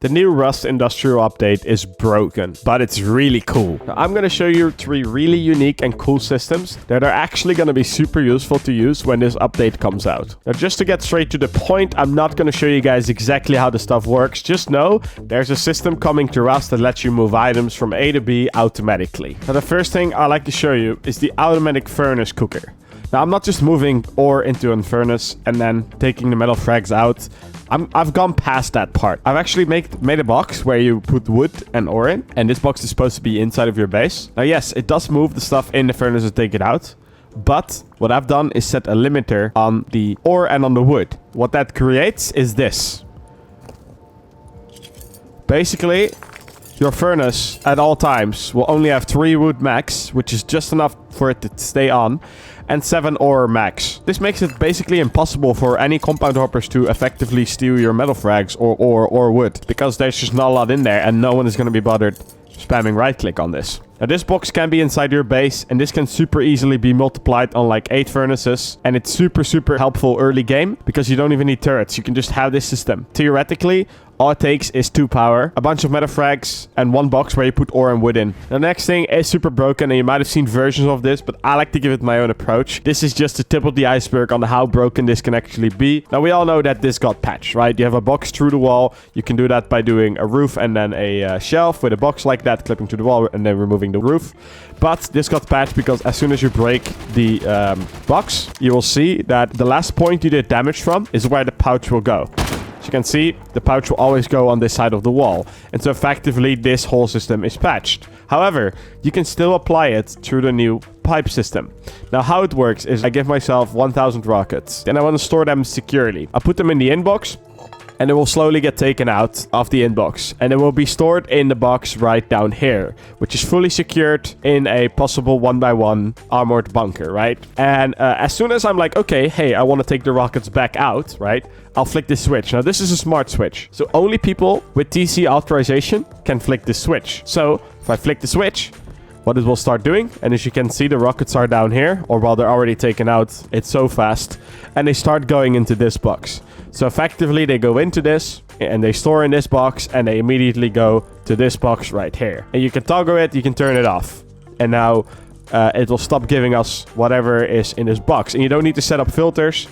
The new Rust Industrial update is broken, but it's really cool. Now, I'm going to show you 3 really unique and cool systems that are actually going to be super useful to use when this update comes out. Now, just to get straight to the point, I'm not going to show you guys exactly how the stuff works. Just know there's a system coming to Rust that lets you move items from A to B automatically. Now, the first thing I like to show you is the automatic furnace cooker. Now, I'm not just moving ore into a furnace and then taking the metal frags out. I've gone past that part. I've actually made a box where you put wood and ore in, and this box is supposed to be inside of your base. Now, yes, it does move the stuff in the furnace and take it out, but what I've done is set a limiter on the ore and on the wood. What that creates is this. Basically, your furnace at all times will only have 3 wood max, which is just enough for it to stay on, and 7 ore max. This makes it basically impossible for any compound hoppers to effectively steal your metal frags or wood, because there's just not a lot in there and no one is going to be bothered spamming right click on this. Now, this box can be inside your base, and this can super easily be multiplied on like 8 furnaces, and it's super helpful early game because you don't even need turrets. You can just have this system. Theoretically, all it takes is 2 power, a bunch of metal frags, and 1 box where you put ore and wood in. The next thing is super broken, and you might have seen versions of this, but I like to give it my own approach. This is just the tip of the iceberg on how broken this can actually be. Now, we all know that this got patched, right? You have a box through the wall. You can do that by doing a roof and then a shelf with a box like that, clipping to the wall and then removing the roof. But this got patched because as soon as you break the box, you will see that the last point you did damage from is where the pouch will go. As you can see, the pouch will always go on this side of the wall. And so effectively, this whole system is patched. However, you can still apply it through the new pipe system. Now, how it works is I give myself 1,000 rockets, and I want to store them securely. I put them in the inbox, and it will slowly get taken out of the inbox. And it will be stored in the box right down here, which is fully secured in a possible 1x1 armored bunker, right? And as soon as I'm like, okay, hey, I want to take the rockets back out, right? I'll flick this switch. Now, this is a smart switch. So only people with TC authorization can flick this switch. So if I flick the switch, what it will start doing, and as you can see, the rockets are down here, or while they're already taken out, it's so fast, and they start going into this box. So effectively, they go into this, and they store in this box, and they immediately go to this box right here. And you can toggle it, you can turn it off. And now it will stop giving us whatever is in this box. And you don't need to set up filters.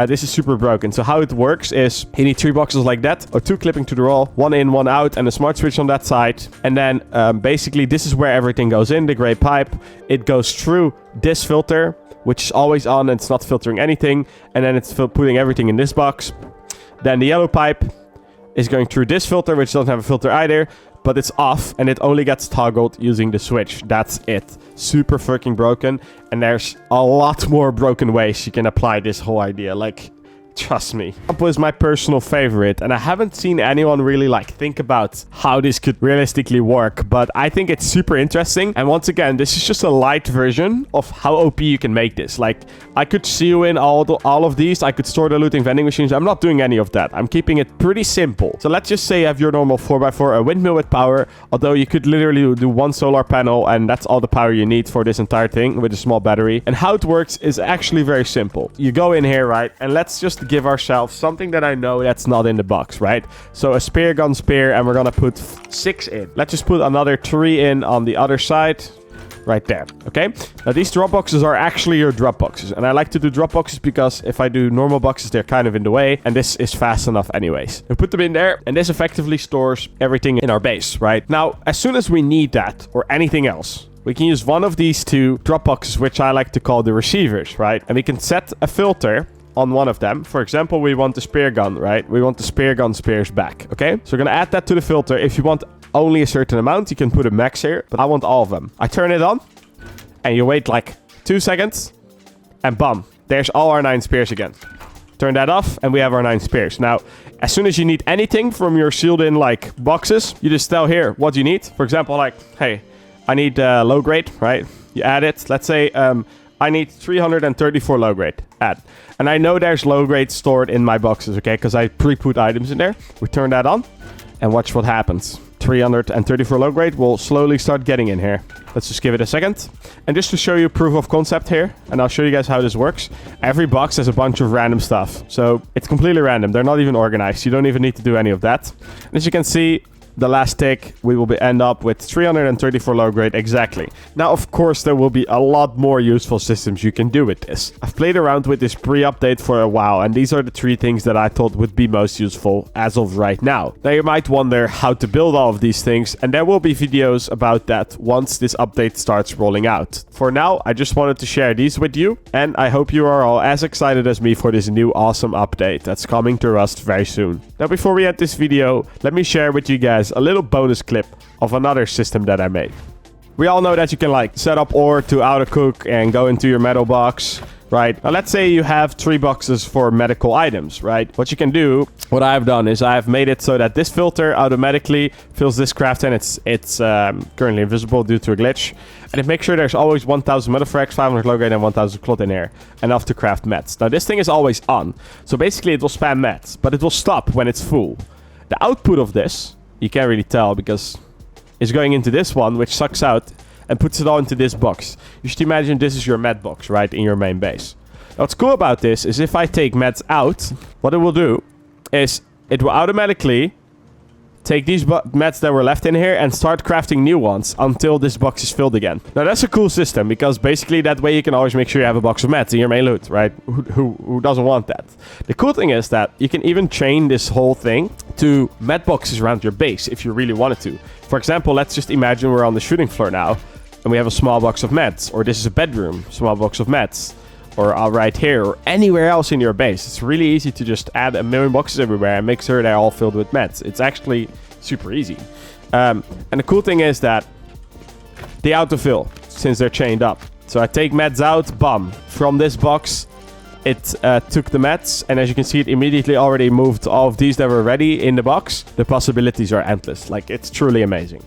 This is super broken. So how it works is you need 3 boxes like that, or 2 clipping to the wall, 1 in, 1 out, and a smart switch on that side. And then basically this is where everything goes in, the gray pipe. It goes through this filter, which is always on, and it's not filtering anything. And then it's putting everything in this box. Then the yellow pipe is going through this filter, which doesn't have a filter either, but it's off, and it only gets toggled using the switch. That's it. Super freaking broken, and there's a lot more broken ways you can apply this whole idea. Like, trust me. Example is my personal favorite, and I haven't seen anyone really think about how this could realistically work, but I think it's super interesting. And once again, this is just a light version of how OP you can make this. Like, I could seal in all of these. I could store the looting vending machines. I'm not doing any of that. I'm keeping it pretty simple. So let's just say you have your normal 4x4, a windmill with power, although you could literally do 1 solar panel, and that's all the power you need for this entire thing with a small battery. And how it works is actually very simple. You go in here, right, and let's just give ourselves something that I know that's not in the box, right? So a spear gun spear, and we're gonna put 6 in. Let's just put another 3 in on the other side, right there. Okay, now these drop boxes are actually your drop boxes, and I like to do drop boxes because if I do normal boxes, they're kind of in the way, and this is fast enough anyways. We put them in there, and this effectively stores everything in our base, right? Now, as soon as we need that or anything else, we can use one of these 2 drop boxes, which I like to call the receivers, right? And we can set a filter on one of them. For example, we want the spear gun, right? We want the spear gun spears back, okay? So we're gonna add that to the filter. If you want only a certain amount, you can put a max here, but I want all of them. I turn it on, and you wait like 2 seconds, and bam, there's all our 9 spears again. Turn that off, and we have our 9 spears. Now, as soon as you need anything from your sealed in boxes, you just tell here what you need. For example, hey, I need low grade, right? You add it. Let's say I need 334 low grade. Add. And I know there's low grade stored in my boxes, okay? Because I pre-put items in there. We turn that on, and watch what happens. 334 low grade will slowly start getting in here. Let's just give it a second. And just to show you proof of concept here, and I'll show you guys how this works. Every box has a bunch of random stuff. So it's completely random. They're not even organized. You don't even need to do any of that. And as you can see, the last tick, we will end up with 334 low grade exactly. Now, of course, there will be a lot more useful systems you can do with this. I've played around with this pre-update for a while, and these are the 3 things that I thought would be most useful as of right now. Now, you might wonder how to build all of these things, and there will be videos about that once this update starts rolling out. For now, I just wanted to share these with you, and I hope you are all as excited as me for this new awesome update that's coming to Rust very soon. Now, before we end this video, let me share with you guys a little bonus clip of another system that I made. We all know that you can like set up ore to auto cook and go into your metal box, right? Now let's say you have 3 boxes for medical items, right? What you can do, what I've done is I've made it so that this filter automatically fills this craft and it's currently invisible due to a glitch. And it makes sure there's always 1000 metal frags, 500 low grade and 1000 clot in here. Enough to craft meds. Now this thing is always on. So basically it will spam meds, but it will stop when it's full. The output of this, you can't really tell because it's going into this one, which sucks out and puts it all into this box. You should imagine this is your med box, right, in your main base. Now, what's cool about this is if I take meds out, what it will do is it will automatically take these meds that were left in here and start crafting new ones until this box is filled again. Now, that's a cool system because basically that way you can always make sure you have a box of meds in your main loot, right? Who doesn't want that? The cool thing is that you can even chain this whole thing to med boxes around your base if you really wanted to. For example, let's just imagine we're on the shooting floor now and we have a small box of meds, or this is a bedroom, small box of meds, or right here, or anywhere else in your base. It's really easy to just add a million boxes everywhere and make sure they're all filled with meds. It's actually super easy. And the cool thing is that they autofill since they're chained up. So I take meds out, bum. From this box, it took the meds, and as you can see, it immediately already moved all of these that were ready in the box. The possibilities are endless. Like, it's truly amazing.